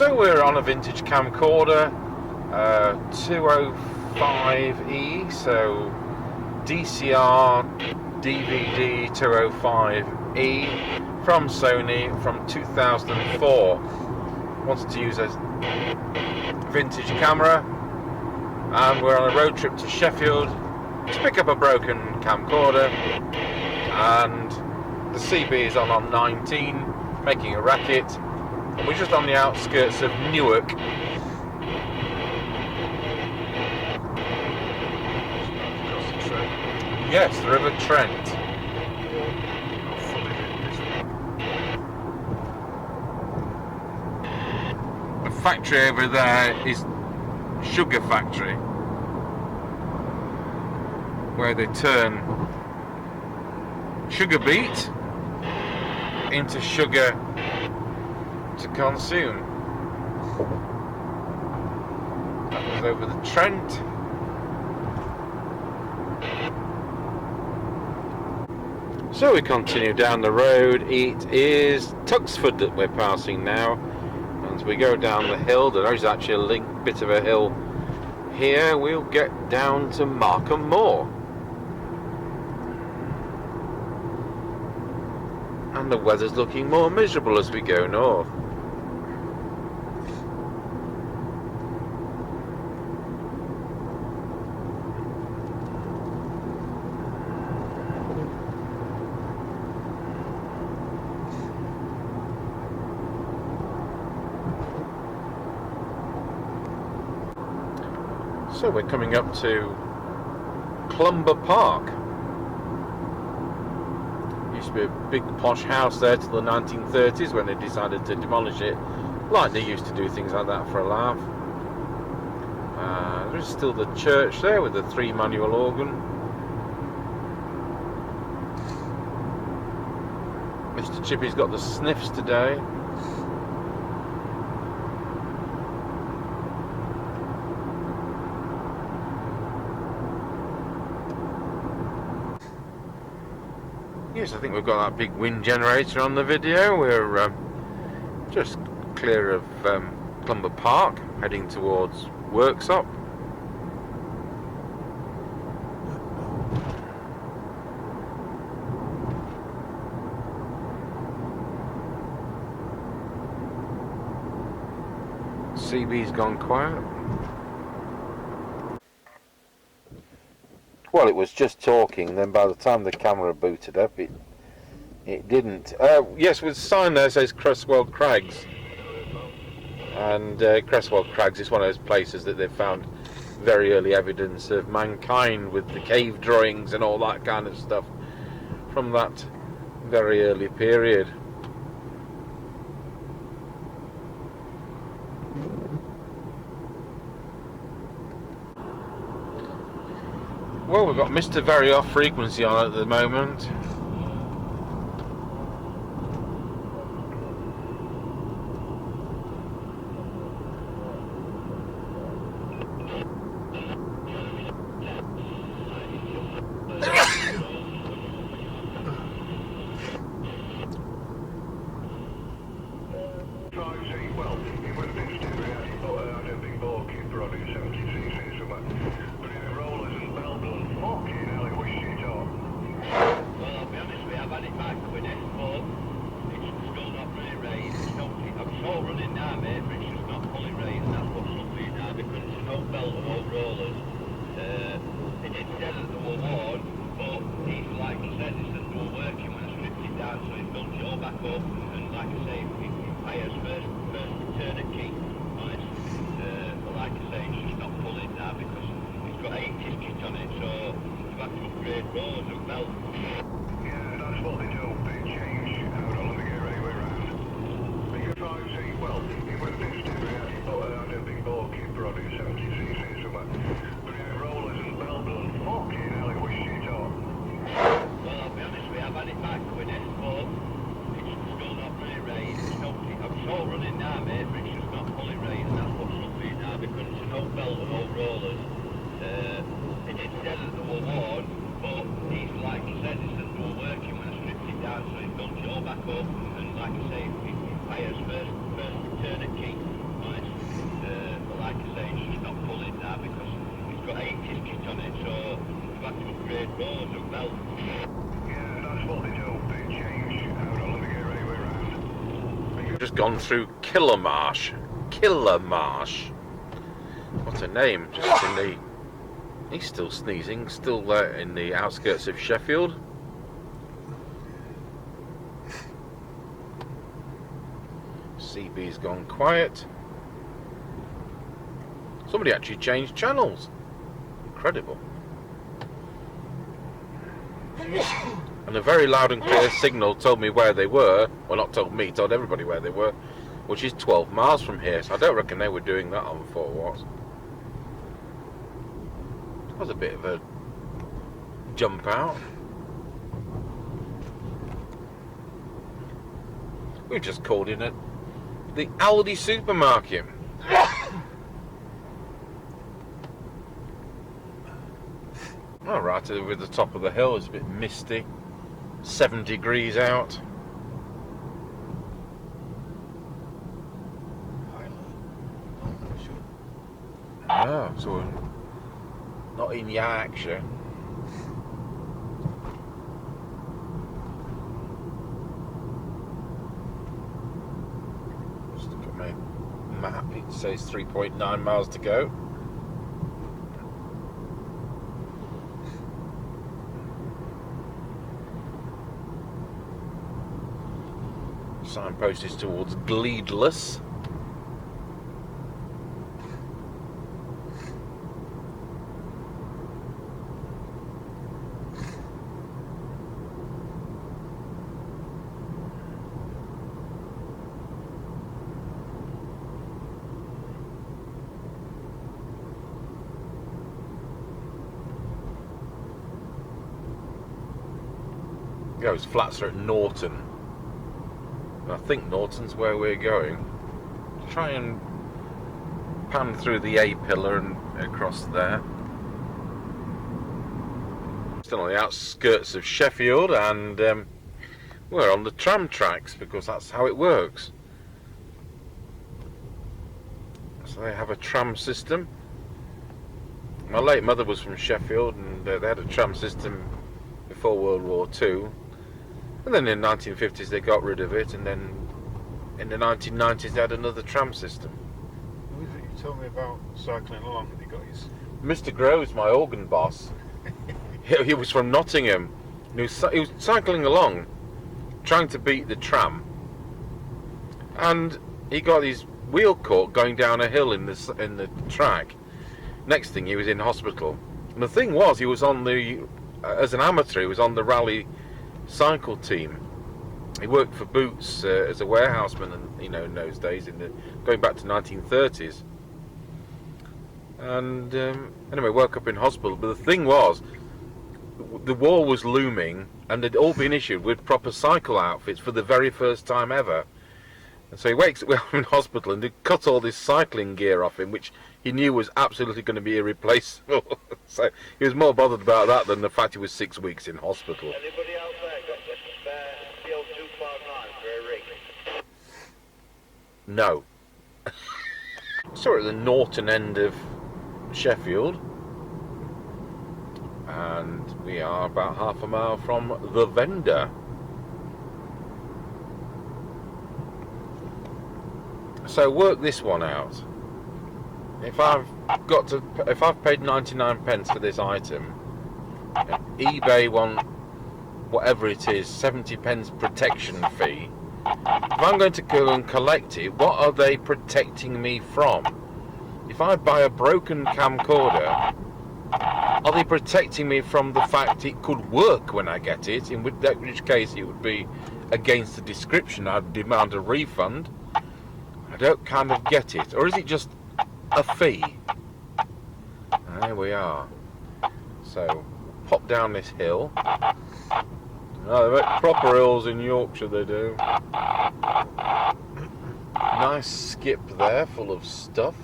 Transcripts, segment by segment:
So we're on a vintage camcorder, 205E, so DCR-DVD205E from Sony from 2004. Wanted to use a vintage camera, and we're on a road trip to Sheffield to pick up a broken camcorder, and the CB is on 19, making a racket. We're just on the outskirts of Newark. Yes, the River Trent. The factory over there is sugar factory, where they turn sugar beet into sugar to consume. That was over the Trent. So we continue down the road. It is Tuxford that we're passing now. As we go down the hill, there is actually a bit of a hill here. We'll get down to Markham Moor. And the weather's looking more miserable as we go north. So we're coming up to Clumber Park. Used to be a big posh house there till the 1930s when they decided to demolish it, like they used to do things like that for a laugh. There's still the church there with the 3-manual organ. Mr. Chippie's got the sniffs today. Yes, I think we've got that big wind generator on the video. We're just clear of Clumber Park, heading towards Worksop. CB's gone quiet. Well, it was just talking, then by the time the camera booted up, it didn't. Yes, with the sign there says Cresswell Crags. And Cresswell Crags is one of those places that they've found very early evidence of mankind, with the cave drawings and all that kind of stuff from that very early period. Well, we've got Mr. Very Off Frequency on at the moment. Back up, and like I say, if he fires first return a key, We've just gone through Killermarsh. Killermarsh. What a name. Just in the... He's still sneezing. Still in the outskirts of Sheffield. CB's gone quiet. Somebody actually changed channels. Incredible. And a very loud and clear signal told me where they were. Well, not told me, told everybody where they were, which is 12 miles from here. So I don't reckon they were doing that on 4 watts. It was a bit of a jump out. We've just called in at the Aldi supermarket. All right, over the top of the hill. It's a bit misty. 7 degrees out. Oh, so we're not in Yorkshire. Just look at my map. It says 3.9 miles to go. Signpost is towards Gleedless. Those flats are at Norton. I think Norton's where we're going. Try and pan through the A pillar and across there. Still on the outskirts of Sheffield, and we're on the tram tracks because that's how it works. So they have a tram system. My late mother was from Sheffield, and they had a tram system before World War II. And then in the 1950s they got rid of it, and then in the 1990s they had another tram system. Who was it you told me about cycling along and he got his... Mr. Groves, my organ boss, he was from Nottingham. He was cycling along, trying to beat the tram, and he got his wheel caught going down a hill in the track. Next thing, he was in hospital. And the thing was, he was on the, as an amateur, he was on the rally cycle team. He worked for Boots as a warehouseman, and in those days, going back to 1930s. And anyway, woke up in hospital. But the thing was, the war was looming, and they'd all been issued with proper cycle outfits for the very first time ever. And so he wakes up in hospital, and they cut all this cycling gear off him, which he knew was absolutely going to be irreplaceable. So he was more bothered about that than the fact he was 6 weeks in hospital. Anybody out there got the spare PL 259 for a rig? No. So we're at the Norton end of Sheffield, and we are about half a mile from the vendor. So work this one out. If I've paid 99 pence for this item, eBay want whatever it is, 70 pence protection fee. If I'm going to go and collect it, what are they protecting me from? If I buy a broken camcorder, are they protecting me from the fact it could work when I get it? In which case it would be against the description. I'd demand a refund. I don't kind of get it. Or is it just a fee? There we are. So, pop down this hill. Oh, they make proper hills in Yorkshire, they do. Nice skip there, full of stuff.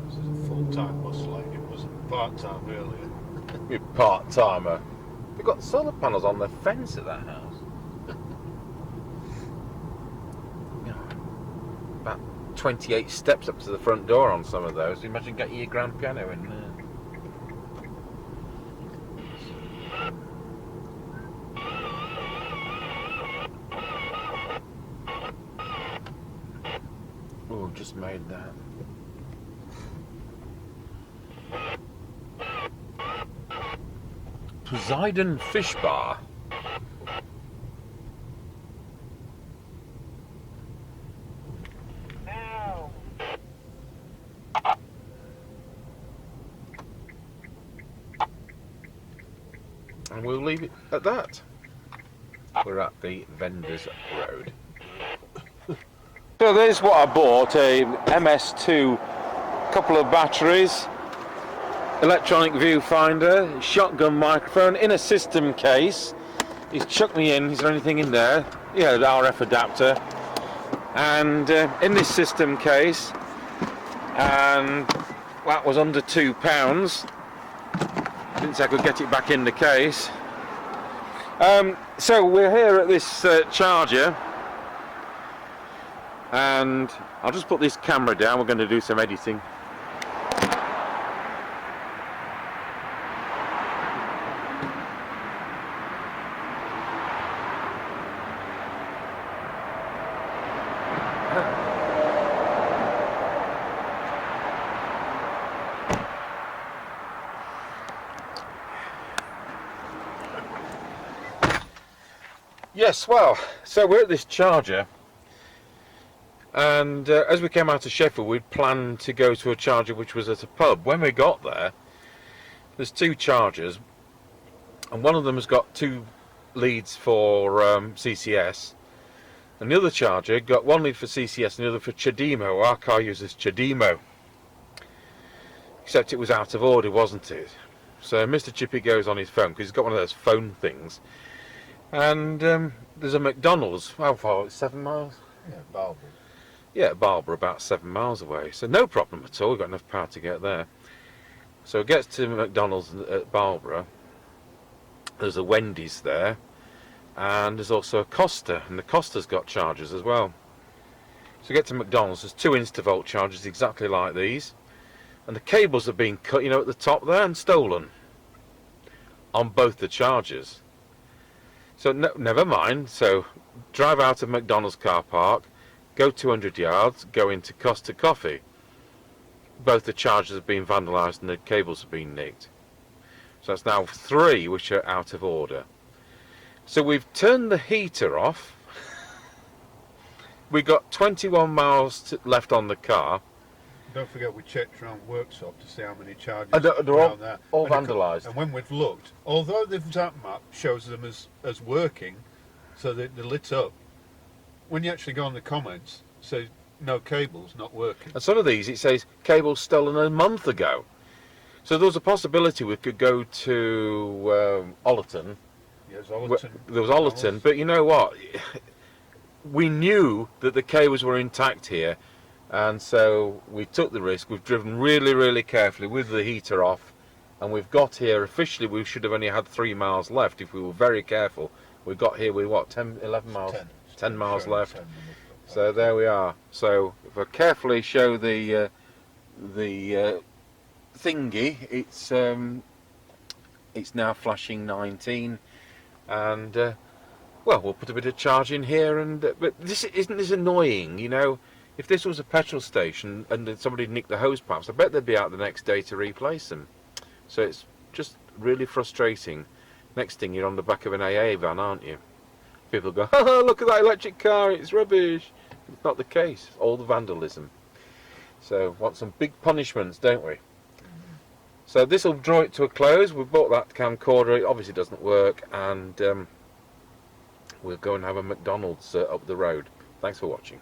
This is a full-time bus lane. It wasn't part-time earlier. You part-timer. They've got solar panels on their fence at that house. About 28 steps up to the front door on some of those. Imagine getting your grand piano in there. I've just made that. Poseidon Fish Bar. And we'll leave it at that. We're at the Vendors Road. So there's what I bought, a MS2, couple of batteries, electronic viewfinder, shotgun microphone in a system case. He's chucked me in, is there anything in there? Yeah, the RF adapter. And in this system case, and that was under £2. Didn't say I could get it back in the case. So we're here at this charger, and I'll just put this camera down. We're going to do some editing. Yes, well, so we're at this charger, and as we came out of Sheffield, we'd planned to go to a charger which was at a pub. When we got there, there's two chargers, and one of them has got two leads for CCS, and the other charger got one lead for CCS and the other for CHAdeMO. Our car uses CHAdeMO, except it was out of order, wasn't it? So Mr. Chippie goes on his phone, because he's got one of those phone things, and there's a McDonald's. How far? 7 miles? Yeah, Barbara. Yeah, Barbara, about 7 miles away. So no problem at all. We've got enough power to get there. So it gets to McDonald's at Barbara. There's a Wendy's there, and there's also a Costa, and the Costa's got chargers as well. So we get to McDonald's. There's two Instavolt chargers exactly like these, and the cables have been cut, you know, at the top there, and stolen on both the chargers. So no, never mind. So drive out of McDonald's car park, go 200 yards, go into Costa Coffee. Both the chargers have been vandalised and the cables have been nicked. So that's now 3 which are out of order. So we've turned the heater off. We've got 21 miles left on the car. Don't forget we checked around workshop to see how many charges They're around there. all vandalised. And when we've looked, although the Zap map shows them as working, so they're lit up, when you actually go on the comments, it says no cables, not working. And some of these, it says cables stolen a month ago. So there was a possibility we could go to Ollerton. Yes, Ollerton. There was Ollerton, but you know what? We knew that the cables were intact here, and so we took the risk. We've driven really, really carefully with the heater off, and we've got here. Officially, we should have only had 3 miles left if we were very careful. We got here with what, 10, 11 miles? 10 miles left. 10 So there we are. So if I carefully show the thingy, it's now flashing 19, and well, we'll put a bit of charge in here. And but isn't this annoying? You know, if this was a petrol station and somebody nicked the hose pipes, I bet they'd be out the next day to replace them. So it's just really frustrating. Next thing, you're on the back of an AA van, aren't you? People go, oh, look at that electric car, it's rubbish. It's not the case. It's all the vandalism. So want some big punishments, don't we? So this will draw it to a close. We bought that camcorder. It obviously doesn't work, and we'll go and have a McDonald's up the road. Thanks for watching.